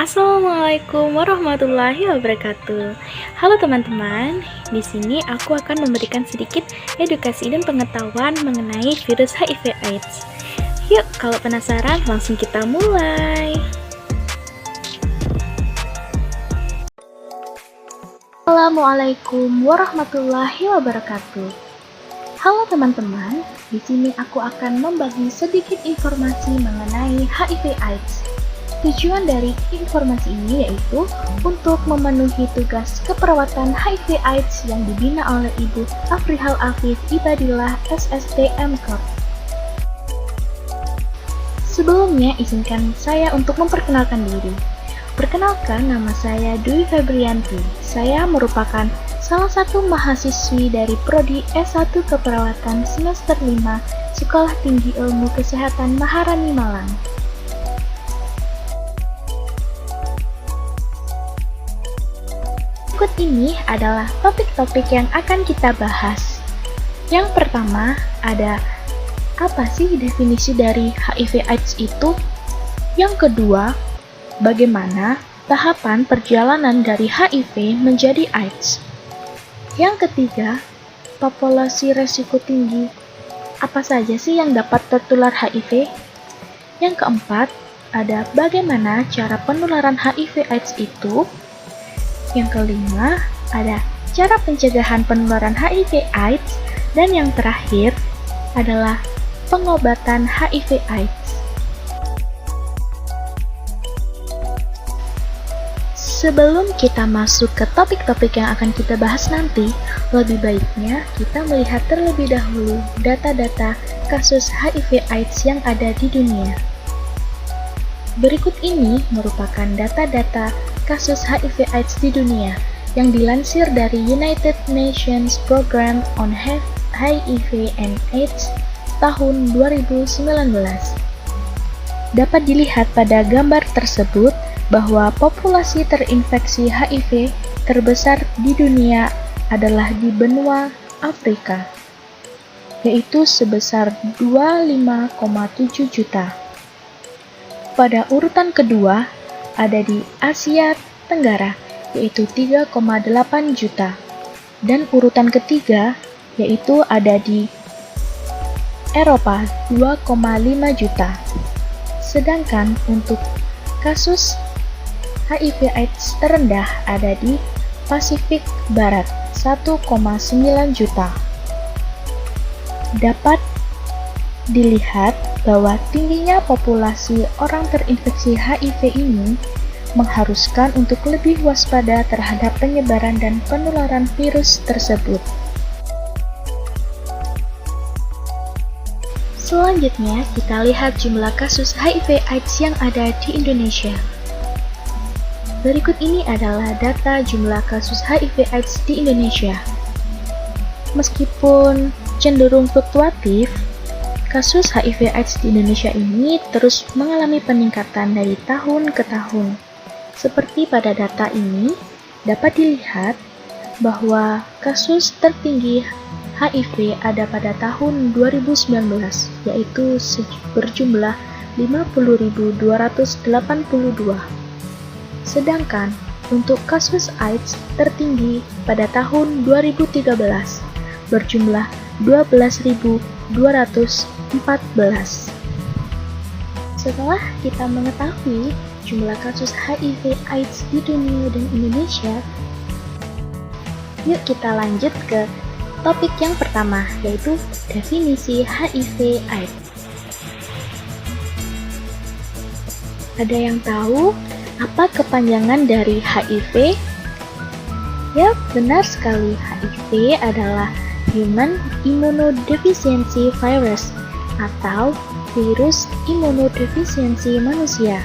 Assalamualaikum warahmatullahi wabarakatuh. Halo teman-teman, di sini aku akan memberikan sedikit edukasi dan pengetahuan mengenai virus HIV/AIDS. Yuk, kalau penasaran, langsung kita mulai. Assalamualaikum warahmatullahi wabarakatuh. Halo teman-teman, di sini aku akan membagi sedikit informasi mengenai HIV/AIDS. Tujuan dari informasi ini yaitu untuk memenuhi tugas keperawatan HIV/AIDS yang dibina oleh Ibu Afrihal Afif Ibadillah SSD MCOT. Sebelumnya, izinkan saya untuk memperkenalkan diri. Perkenalkan, nama saya Dwi Febrianti. Saya merupakan salah satu mahasiswi dari Prodi S1 Keperawatan semester 5 Sekolah Tinggi Ilmu Kesehatan Maharani Malang. Berikut ini adalah topik-topik yang akan kita bahas. Yang pertama, ada apa sih definisi dari HIV/AIDS itu? Yang kedua, bagaimana tahapan perjalanan dari HIV menjadi AIDS? Yang ketiga, populasi resiko tinggi. Apa saja sih yang dapat tertular HIV? Yang keempat, ada bagaimana cara penularan HIV/AIDS itu? Yang kelima, ada cara pencegahan penularan HIV/AIDS, dan yang terakhir adalah pengobatan HIV/AIDS. Sebelum kita masuk ke topik-topik yang akan kita bahas nanti, lebih baiknya kita melihat terlebih dahulu data-data kasus HIV/AIDS yang ada di dunia. Berikut ini merupakan data-data kasus HIV/AIDS di dunia yang dilansir dari United Nations Program on HIV and AIDS tahun 2019. Dapat dilihat pada gambar tersebut bahwa populasi terinfeksi HIV terbesar di dunia adalah di benua Afrika, yaitu sebesar 25,7 juta. Pada urutan kedua, ada di Asia Tenggara, yaitu 3,8 juta. Dan urutan ketiga, yaitu ada di Eropa, 2,5 juta. Sedangkan untuk kasus HIV/AIDS terendah ada di Pasifik Barat, 1,9 juta. Dapat dilihat bahwa tingginya populasi orang terinfeksi HIV ini mengharuskan untuk lebih waspada terhadap penyebaran dan penularan virus tersebut. Selanjutnya, kita lihat jumlah kasus HIV/AIDS yang ada di Indonesia. Berikut ini adalah data jumlah kasus HIV/AIDS di Indonesia. Meskipun cenderung fluktuatif, kasus HIV/AIDS di Indonesia ini terus mengalami peningkatan dari tahun ke tahun. Seperti pada data ini, dapat dilihat bahwa kasus tertinggi HIV ada pada tahun 2019, yaitu berjumlah 50.282. Sedangkan untuk kasus AIDS tertinggi pada tahun 2013, berjumlah 12.214. Setelah kita mengetahui jumlah kasus HIV/AIDS di dunia dan Indonesia, yuk kita lanjut ke topik yang pertama, yaitu definisi HIV/AIDS. Ada yang tahu apa kepanjangan dari HIV? Ya, benar sekali, HIV adalah Human Immunodeficiency Virus atau virus imunodefisiensi manusia.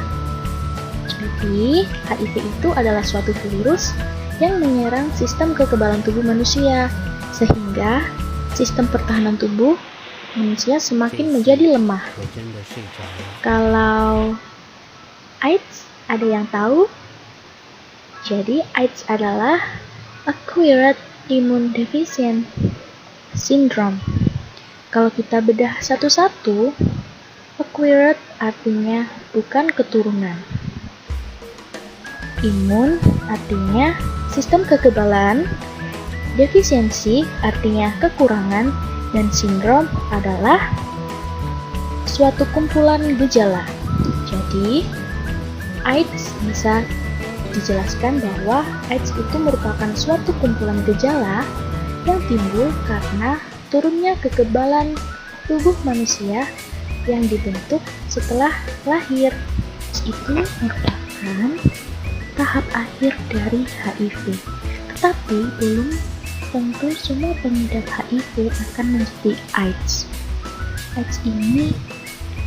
Jadi, HIV itu adalah suatu virus yang menyerang sistem kekebalan tubuh manusia, sehingga sistem pertahanan tubuh manusia semakin menjadi lemah. Kalau AIDS, ada yang tahu? Jadi, AIDS adalah Acquired Immune Deficient Syndrome. Kalau kita bedah satu-satu, acquired artinya bukan keturunan. Imun artinya sistem kekebalan, defisiensi artinya kekurangan, dan sindrom adalah suatu kumpulan gejala. Jadi, AIDS bisa dijelaskan bahwa AIDS itu merupakan suatu kumpulan gejala yang timbul karena turunnya kekebalan tubuh manusia yang dibentuk setelah lahir. Itu merupakan tahap akhir dari HIV. Tetapi belum tentu semua pengidap HIV akan menjadi AIDS. AIDS ini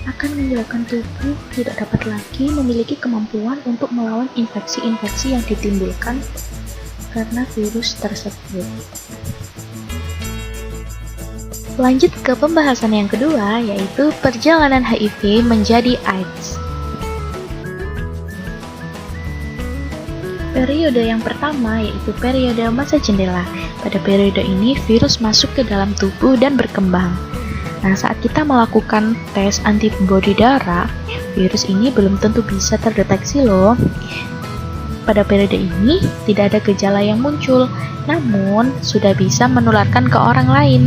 akan menyebabkan tubuh tidak dapat lagi memiliki kemampuan untuk melawan infeksi-infeksi yang ditimbulkan karena virus tersebut. Lanjut ke pembahasan yang kedua, yaitu perjalanan HIV menjadi AIDS. Periode yang pertama yaitu periode masa jendela. Pada periode ini, virus masuk ke dalam tubuh dan berkembang. Nah, saat kita melakukan tes antibodi darah, virus ini belum tentu bisa terdeteksi loh. Pada periode ini, tidak ada gejala yang muncul, namun sudah bisa menularkan ke orang lain.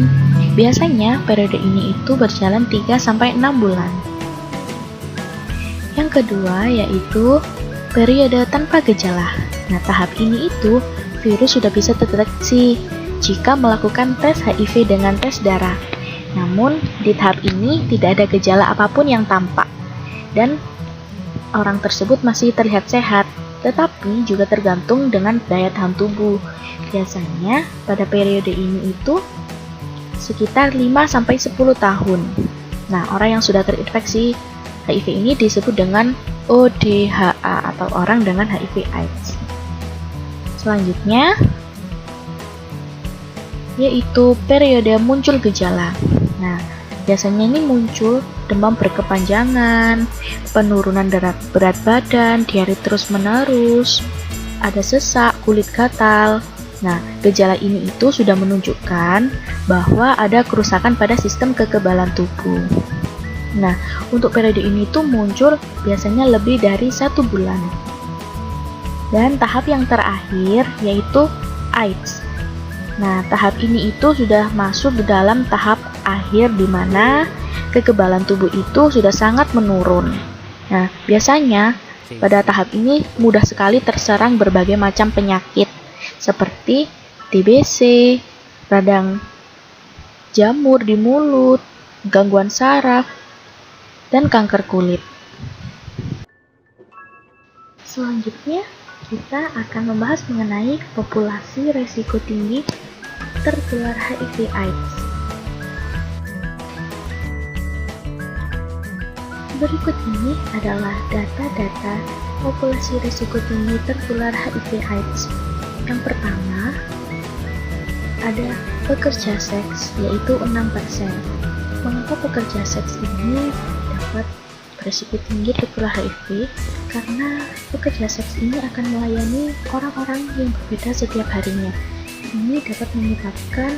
Biasanya, periode ini itu berjalan 3-6 bulan. Yang kedua, yaitu periode tanpa gejala. Nah, tahap ini itu, virus sudah bisa terdeteksi jika melakukan tes HIV dengan tes darah. Namun, di tahap ini tidak ada gejala apapun yang tampak, dan orang tersebut masih terlihat sehat, tetapi juga tergantung dengan daya tahan tubuh. Biasanya, pada periode ini itu sekitar 5-10 tahun. Nah, orang yang sudah terinfeksi HIV ini disebut dengan ODHA atau orang dengan HIV AIDS. Selanjutnya, yaitu periode muncul gejala. Nah, biasanya ini muncul demam berkepanjangan, penurunan berat badan, diare terus-menerus, ada sesak, kulit gatal. Nah, gejala ini itu sudah menunjukkan bahwa ada kerusakan pada sistem kekebalan tubuh. Nah, untuk periode ini tuh muncul biasanya lebih dari 1 bulan. Dan tahap yang terakhir yaitu AIDS. Nah, tahap ini itu sudah masuk ke dalam tahap akhir di mana kekebalan tubuh itu sudah sangat menurun. Nah, biasanya pada tahap ini mudah sekali terserang berbagai macam penyakit seperti TBC, radang jamur di mulut, gangguan saraf, dan kanker kulit. Selanjutnya, kita akan membahas mengenai populasi resiko tinggi tertular HIV AIDS. Berikut ini adalah data-data populasi risiko tinggi tertular HIV AIDS. Yang pertama, ada pekerja seks, yaitu 6%. Mengapa pekerja seks ini dapat berisiko tinggi tertular HIV? Karena pekerja seks ini akan melayani orang-orang yang berbeda setiap harinya. Ini dapat menyebabkan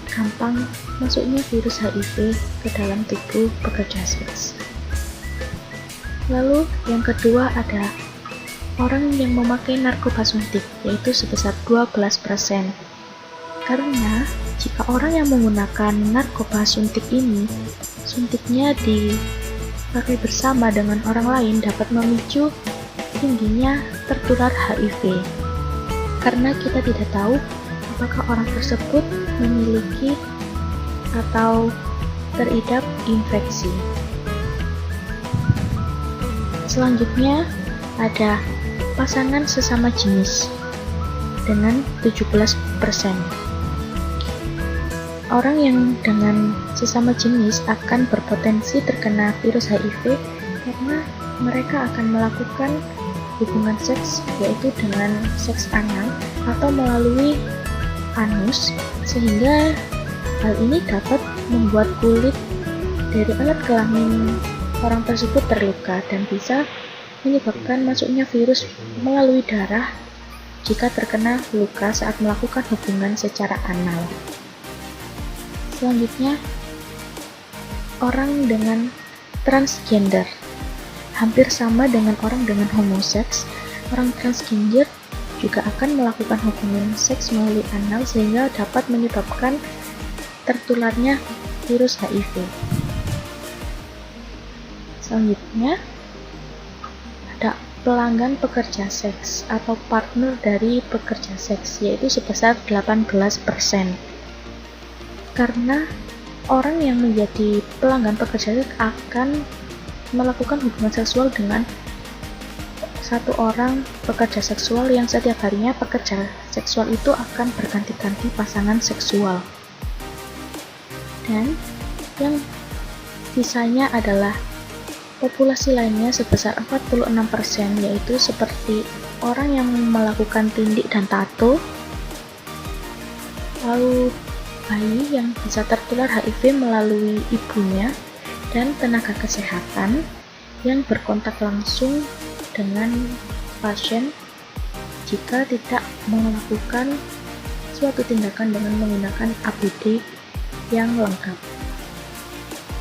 gampang masuknya virus HIV ke dalam tubuh pekerja seks. Lalu yang kedua ada orang yang memakai narkoba suntik, yaitu sebesar 12%. Karena jika orang yang menggunakan narkoba suntik ini, suntiknya dipakai bersama dengan orang lain dapat memicu tingginya tertular HIV. Karena kita tidak tahu apakah orang tersebut memiliki atau teridap infeksi. Selanjutnya ada pasangan sesama jenis dengan 17%. Orang yang dengan sesama jenis akan berpotensi terkena virus HIV karena mereka akan melakukan hubungan seks, yaitu dengan seks anal atau melalui anus, sehingga hal ini dapat membuat kulit dari alat kelamin orang tersebut terluka dan bisa menyebabkan masuknya virus melalui darah jika terkena luka saat melakukan hubungan secara anal. Selanjutnya, orang dengan transgender hampir sama dengan orang dengan homoseks, Orang transgender juga akan melakukan hubungan seks melalui anal sehingga dapat menyebabkan tertularnya virus HIV. Selanjutnya, ada pelanggan pekerja seks atau partner dari pekerja seks, yaitu sebesar 18%. Karena orang yang menjadi pelanggan pekerja seks akan melakukan hubungan seksual dengan satu orang pekerja seksual yang setiap harinya pekerja seksual itu akan berganti-ganti pasangan seksual. Dan yang sisanya adalah populasi lainnya sebesar 46%, yaitu seperti orang yang melakukan tindik dan tato, lalu bayi yang bisa tertular HIV melalui ibunya, dan tenaga kesehatan yang berkontak langsung dengan pasien jika tidak melakukan suatu tindakan dengan menggunakan APD yang lengkap.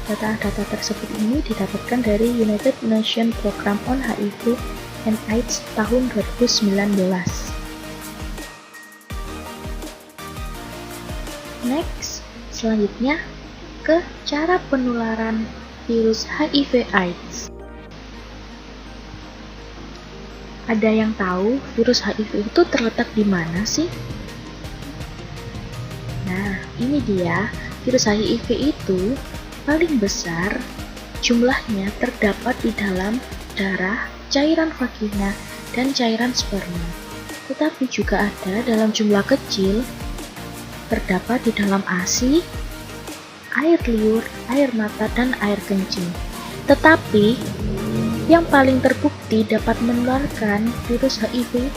Data-data tersebut ini didapatkan dari United Nations Program on HIV and AIDS tahun 2019. Next, selanjutnya ke cara penularan virus HIV/AIDS. Ada yang tahu virus HIV itu terletak di mana sih? Nah, ini dia. Virus HIV itu paling besar jumlahnya terdapat di dalam darah, cairan vagina, dan cairan sperma. Tetapi juga ada dalam jumlah kecil terdapat di dalam ASI, air liur, air mata, dan air kencing. Tetapi yang paling terbukti dapat menularkan virus HIV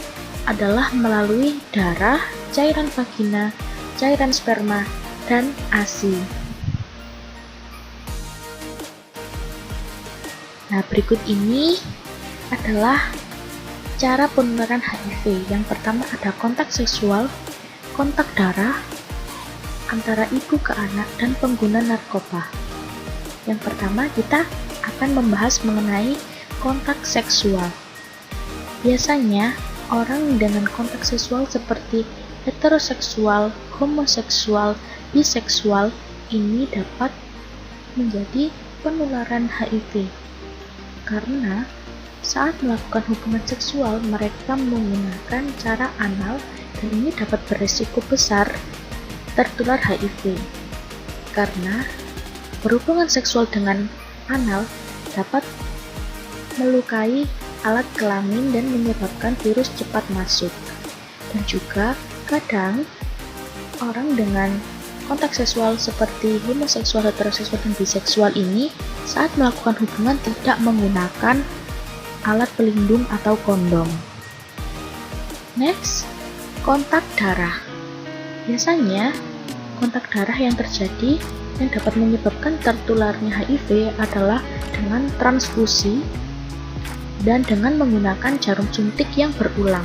adalah melalui darah, cairan vagina, cairan sperma, dan ASI. Nah, berikut ini adalah cara penularan HIV. Yang pertama ada kontak seksual, kontak darah antara ibu ke anak, dan pengguna narkoba. Yang pertama kita akan membahas mengenai kontak seksual. Biasanya orang dengan kontak seksual seperti heteroseksual, homoseksual, biseksual ini dapat menjadi penularan HIV karena saat melakukan hubungan seksual mereka menggunakan cara anal dan ini dapat berisiko besar tertular HIV karena berhubungan seksual dengan anal dapat melukai alat kelamin dan menyebabkan virus cepat masuk. Dan juga kadang orang dengan kontak seksual seperti homoseksual, heteroseksual, dan biseksual ini saat melakukan hubungan tidak menggunakan alat pelindung atau kondom. Next, kontak darah. Biasanya kontak darah yang terjadi yang dapat menyebabkan tertularnya HIV adalah dengan transfusi dan dengan menggunakan jarum suntik yang berulang.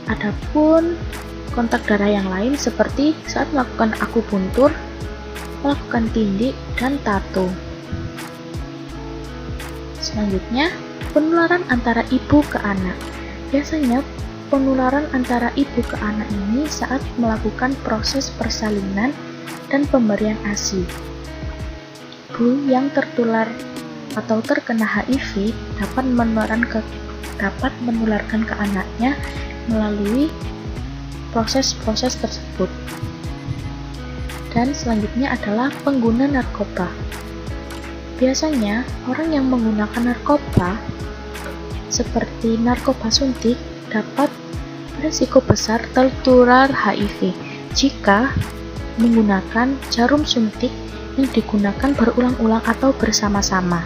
Adapun kontak darah yang lain seperti saat melakukan akupuntur, melakukan tindik, dan tato. Selanjutnya, penularan antara ibu ke anak. Biasanya penularan antara ibu ke anak ini saat melakukan proses persalinan dan pemberian ASI. Ibu yang tertular atau terkena HIV dapat menularkan ke anaknya melalui proses-proses tersebut. Dan selanjutnya adalah pengguna narkoba. Biasanya orang yang menggunakan narkoba seperti narkoba suntik dapat berisiko besar tertular HIV jika menggunakan jarum suntik yang digunakan berulang-ulang atau bersama-sama.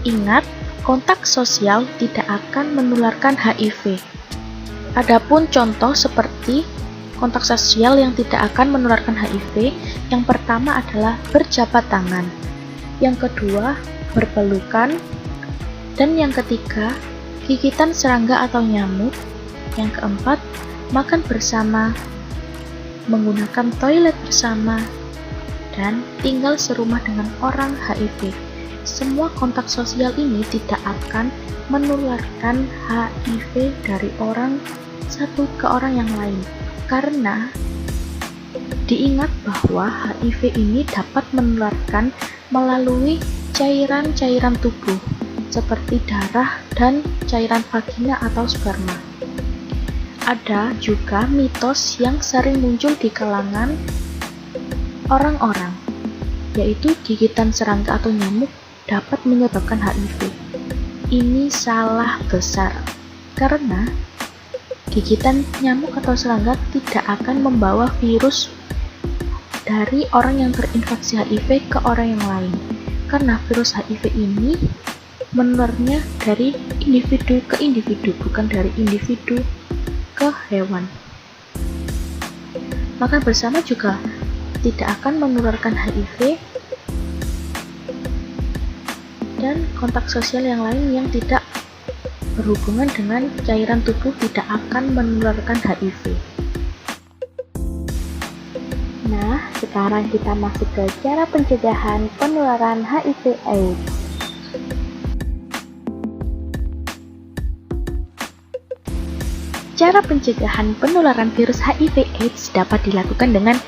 Ingat, kontak sosial tidak akan menularkan HIV. Adapun contoh seperti kontak sosial yang tidak akan menularkan HIV, yang pertama adalah berjabat tangan, yang kedua berpelukan, dan yang ketiga gigitan serangga atau nyamuk, yang keempat makan bersama, menggunakan toilet bersama, dan tinggal serumah dengan orang HIV. semua kontak sosial ini tidak akan menularkan HIV dari orang satu ke orang yang lain, karena diingat bahwa HIV ini dapat menularkan melalui cairan-cairan tubuh seperti darah dan cairan vagina atau sperma. Ada juga mitos yang sering muncul di kalangan orang-orang, yaitu gigitan serangga atau nyamuk dapat menyebabkan HIV. Ini salah besar, karena gigitan nyamuk atau serangga tidak akan membawa virus dari orang yang terinfeksi HIV ke orang yang lain, karena virus HIV ini menularnya dari individu ke individu, bukan dari individu ke hewan. Makan bersama juga tidak akan menularkan HIV, dan kontak sosial yang lain yang tidak berhubungan dengan cairan tubuh tidak akan menularkan HIV. Nah, sekarang kita masuk ke cara pencegahan penularan HIV/AIDS. Cara pencegahan penularan virus HIV/AIDS dapat dilakukan dengan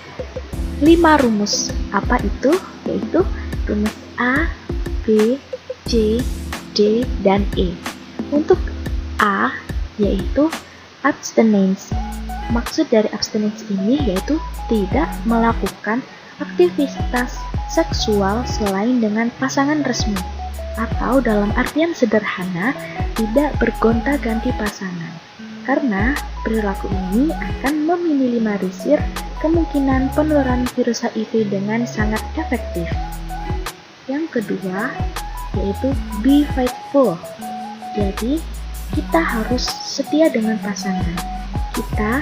5 rumus. Apa itu? Yaitu rumus A, B, C, D, dan E. Untuk A, yaitu abstinence. Maksud dari abstinence ini yaitu tidak melakukan aktivitas seksual selain dengan pasangan resmi, atau dalam artian sederhana, tidak bergonta-ganti pasangan. Karena perilaku ini akan meminimalisir kemungkinan penularan virus HIV dengan sangat efektif. Yang kedua, yaitu be faithful. Jadi, kita harus setia dengan pasangan. Kita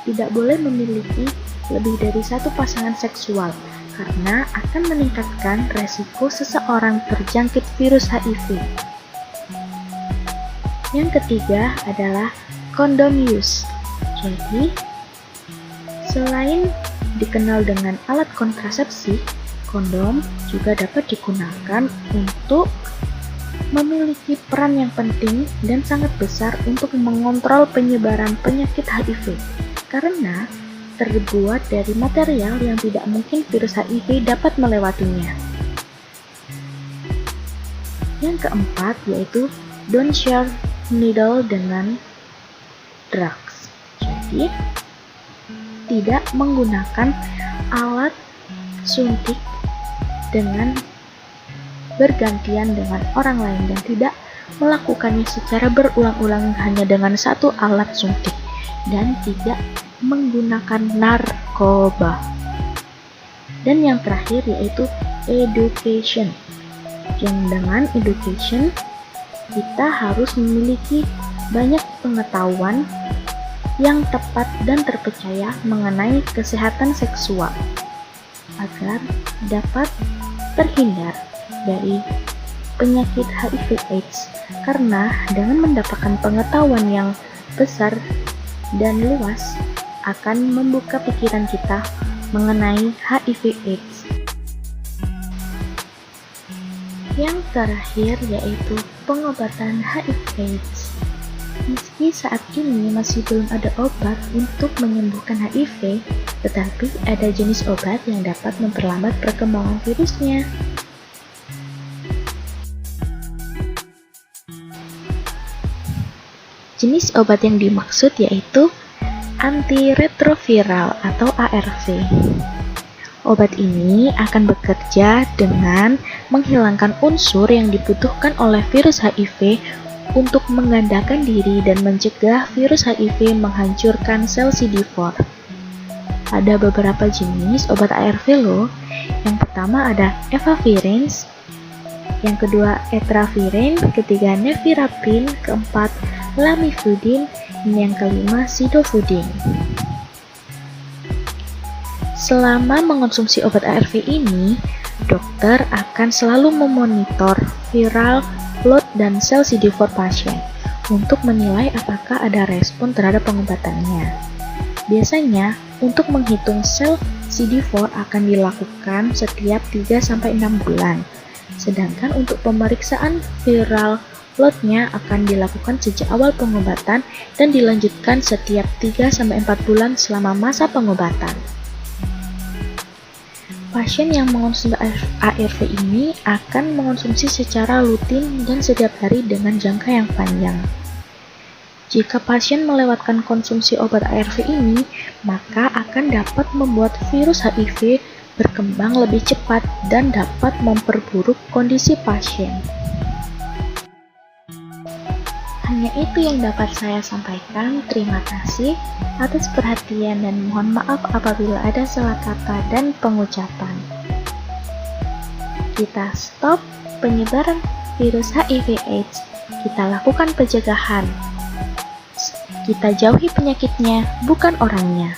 tidak boleh memiliki lebih dari satu pasangan seksual, karena akan meningkatkan resiko seseorang terjangkit virus HIV. Yang ketiga adalah condom use. Jadi, selain dikenal dengan alat kontrasepsi, kondom juga dapat digunakan untuk memiliki peran yang penting dan sangat besar untuk mengontrol penyebaran penyakit HIV, karena terbuat dari material yang tidak mungkin virus HIV dapat melewatinya. Yang keempat yaitu don't share needle dengan drugs. Jadi, tidak menggunakan alat suntik dengan bergantian dengan orang lain, dan tidak melakukannya secara berulang-ulang hanya dengan satu alat suntik, dan tidak menggunakan narkoba. Dan yang terakhir yaitu education. Yang dengan education kita harus memiliki banyak pengetahuan yang tepat dan terpercaya mengenai kesehatan seksual agar dapat terhindar dari penyakit HIV/AIDS, karena dengan mendapatkan pengetahuan yang besar dan luas akan membuka pikiran kita mengenai HIV/AIDS. Yang terakhir yaitu pengobatan HIV/AIDS. Meski saat ini masih belum ada obat untuk menyembuhkan HIV, tetapi ada jenis obat yang dapat memperlambat perkembangan virusnya. Jenis obat yang dimaksud yaitu antiretroviral atau ARV. Obat ini akan bekerja dengan menghilangkan unsur yang dibutuhkan oleh virus HIV untuk menggandakan diri dan mencegah virus HIV menghancurkan sel CD4. Ada beberapa jenis obat ARV loh. Yang pertama ada efavirenz, yang kedua etravirenz, ketiga nevirapin, keempat lamivudin, yang kelima sidofudin. Selama mengonsumsi obat ARV ini, dokter akan selalu memonitor viral load dan sel CD4 pasien untuk menilai apakah ada respon terhadap pengobatannya. Biasanya, untuk menghitung sel CD4 akan dilakukan setiap 3-6 bulan. Sedangkan untuk pemeriksaan viral load-nya akan dilakukan sejak awal pengobatan dan dilanjutkan setiap 3-4 bulan selama masa pengobatan. Pasien yang mengonsumsi ARV ini akan mengonsumsi secara rutin dan setiap hari dengan jangka yang panjang. Jika pasien melewatkan konsumsi obat ARV ini, maka akan dapat membuat virus HIV berkembang lebih cepat dan dapat memperburuk kondisi pasien. Hanya itu yang dapat saya sampaikan. Terima kasih atas perhatian dan mohon maaf apabila ada salah kata dan pengucapan. Kita stop penyebaran virus HIV/AIDS. Kita lakukan pencegahan. Kita jauhi penyakitnya, bukan orangnya.